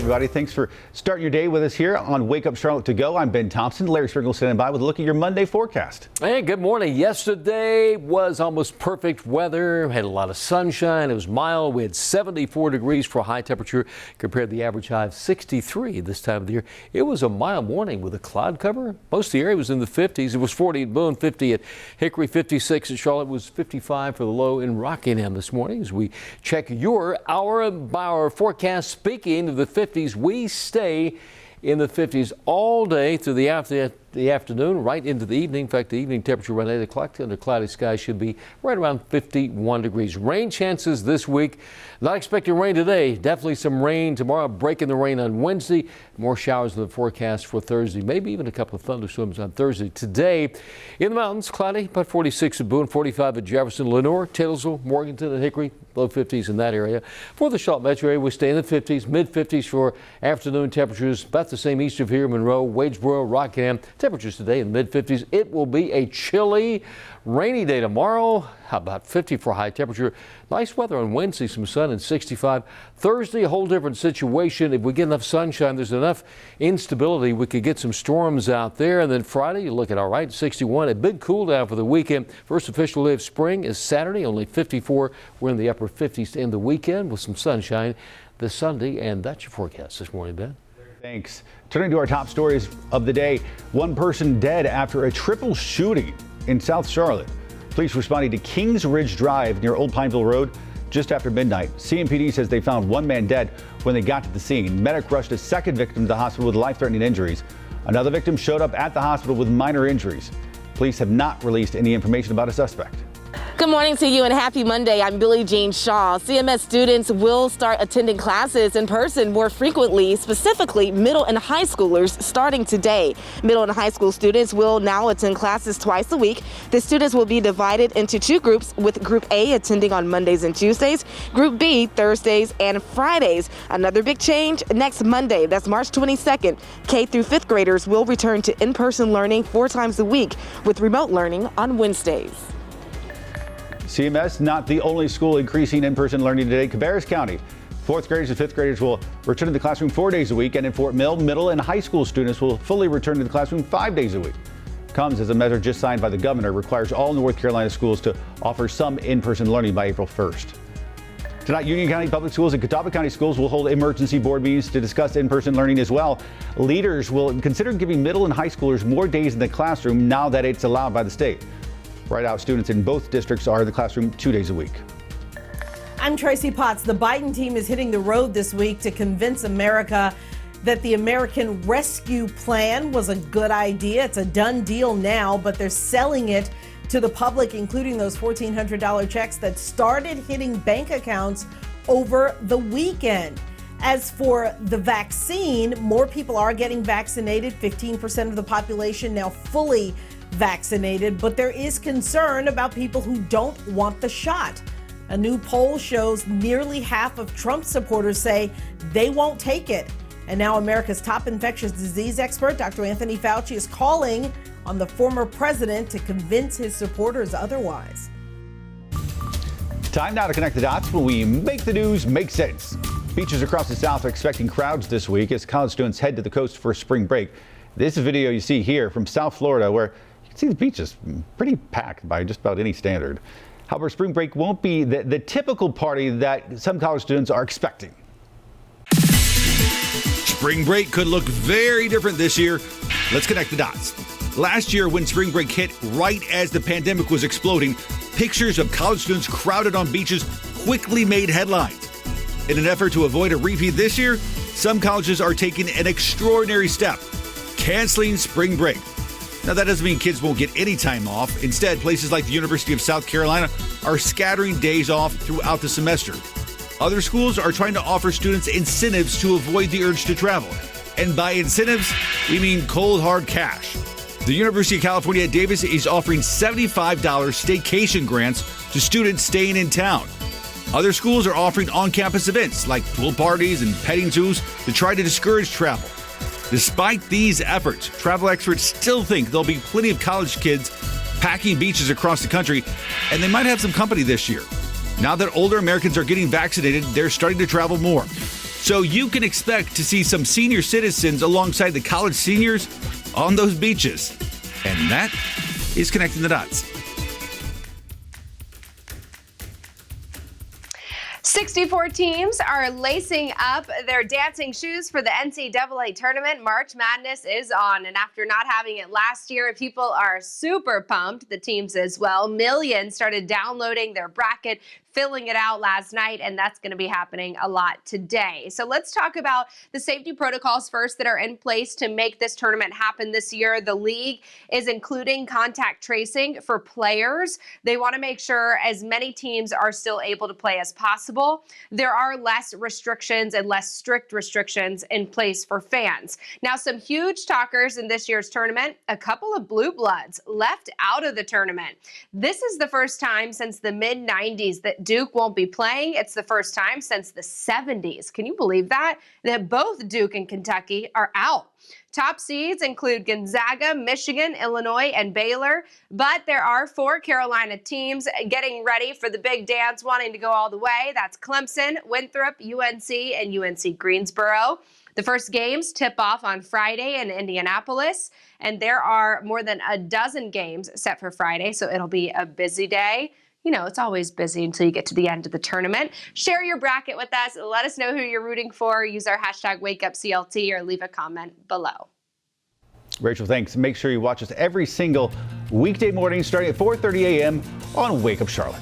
everybody. Thanks for starting your day with us here on Wake Up Charlotte to Go. I'm Ben Thompson. Larry Sprinkle standing by with a look at your Monday forecast. Hey, good morning. Yesterday was almost perfect weather. Had a lot of sunshine. It was mild. We had 74 degrees for a high temperature compared to the average high of 63 this time of the year. It was a mild morning with a cloud cover. Most of the area was in the 50s. It was 40 at Boone, 50 at Hickory, 56 at Charlotte. It was 55 for the low in Rockingham this morning. As we check your hour by hour forecast, speaking of the 50s, we stay in the 50s all day through the afternoon, right into the evening. In fact, the evening temperature around 8 o'clock under cloudy skies should be right around 51 degrees. Rain chances this week. Not expecting rain today. Definitely some rain tomorrow, breaking the rain on Wednesday. More showers in the forecast for Thursday, maybe even a couple of thunderstorms on Thursday. Today, in the mountains, cloudy, about 46 at Boone, 45 at Jefferson, Lenore, Taylorsville, Morganton, and Hickory, low 50s in that area. For the Charlotte metro area, we stay in the 50s, mid 50s for afternoon temperatures, about the same east of here, Monroe, Wadesboro, Rockingham. Temperatures today in mid 50s. It will be a chilly, rainy day tomorrow. How about 50 for high temperature? Nice weather on Wednesday, some sun and 65. Thursday, a whole different situation. If we get enough sunshine, there's enough instability. We could get some storms out there. And then Friday, you look at all right, 61. A big cool down for the weekend. First official day of spring is Saturday, only 54. We're in the upper 50s to end the weekend with some sunshine this Sunday. And that's your forecast this morning, Ben. Thanks. Turning to our top stories of the day. One person dead after a triple shooting in South Charlotte. Police responding to Kings Ridge Drive near Old Pineville Road just after midnight. CMPD says they found one man dead when they got to the scene. Medic rushed a second victim to the hospital with life-threatening injuries. Another victim showed up at the hospital with minor injuries. Police have not released any information about a suspect. Good morning to you and happy Monday. I'm Billie Jean Shaw. CMS students will start attending classes in person more frequently, specifically middle and high schoolers starting today. Middle and high school students will now attend classes twice a week. The students will be divided into two groups, with Group A attending on Mondays and Tuesdays, Group B Thursdays and Fridays. Another big change next Monday, that's March 22nd. K through 5th graders will return to in-person learning 4 times a week with remote learning on Wednesdays. CMS not the only school increasing in-person learning today. Cabarrus County, 4th graders and 5th graders will return to the classroom 4 days a week, and in Fort Mill, middle and high school students will fully return to the classroom 5 days a week. Comes as a measure just signed by the governor, requires all North Carolina schools to offer some in-person learning by April 1st. Tonight, Union County Public Schools and Catawba County Schools will hold emergency board meetings to discuss in-person learning as well. Leaders will consider giving middle and high schoolers more days in the classroom now that it's allowed by the state. Right out, students in both districts are in the classroom 2 days a week. I'm Tracy Potts. The Biden team is hitting the road this week to convince America that the American Rescue Plan was a good idea. It's a done deal now, but they're selling it to the public, including those $1,400 checks that started hitting bank accounts over the weekend. As for the vaccine, more people are getting vaccinated. 15% of the population now fully vaccinated, but there is concern about people who don't want the shot. A new poll shows nearly half of Trump supporters say they won't take it. And now America's top infectious disease expert, Dr. Anthony Fauci, is calling on the former president to convince his supporters otherwise. Time now to connect the dots when we make the news make sense. Beaches across the South are expecting crowds this week as college students head to the coast for spring break. This is a video you see here from South Florida where see, the beach is pretty packed by just about any standard. However, spring break won't be the typical party that some college students are expecting. Spring break could look very different this year. Let's connect the dots. Last year, when spring break hit right as the pandemic was exploding, pictures of college students crowded on beaches quickly made headlines. In an effort to avoid a repeat this year, some colleges are taking an extraordinary step, canceling spring break. Now, that doesn't mean kids won't get any time off. Instead, places like the University of South Carolina are scattering days off throughout the semester. Other schools are trying to offer students incentives to avoid the urge to travel. And by incentives, we mean cold, hard cash. The University of California at Davis is offering $75 staycation grants to students staying in town. Other schools are offering on-campus events like pool parties and petting zoos to try to discourage travel. Despite these efforts, travel experts still think there'll be plenty of college kids packing beaches across the country, and they might have some company this year. Now that older Americans are getting vaccinated, they're starting to travel more. So you can expect to see some senior citizens alongside the college seniors on those beaches. And that is Connecting the Dots. 64 teams are lacing up their dancing shoes for the NCAA Tournament. March Madness is on, and after not having it last year, people are super pumped, the teams as well. Millions started downloading their bracket, filling it out last night, and that's going to be happening a lot today. So let's talk about the safety protocols first that are in place to make this tournament happen this year. The league is including contact tracing for players. They want to make sure as many teams are still able to play as possible. There are less restrictions and less strict restrictions in place for fans. Now, some huge talkers in this year's tournament, a couple of blue bloods left out of the tournament. This is the first time since the mid-90s that Duke won't be playing. It's the first time since the 70s. Can you believe that? That both Duke and Kentucky are out. Top seeds include Gonzaga, Michigan, Illinois, and Baylor, but there are 4 Carolina teams getting ready for the big dance, wanting to go all the way. That's Clemson, Winthrop, UNC, and UNC Greensboro. The first games tip off on Friday in Indianapolis, and there are more than a dozen games set for Friday, so it'll be a busy day. You know, it's always busy until you get to the end of the tournament. Share your bracket with us. Let us know who you're rooting for. Use our hashtag WakeUpCLT or leave a comment below. Rachel, thanks. Make sure you watch us every single weekday morning starting at 4:30 a.m. on Wake Up Charlotte.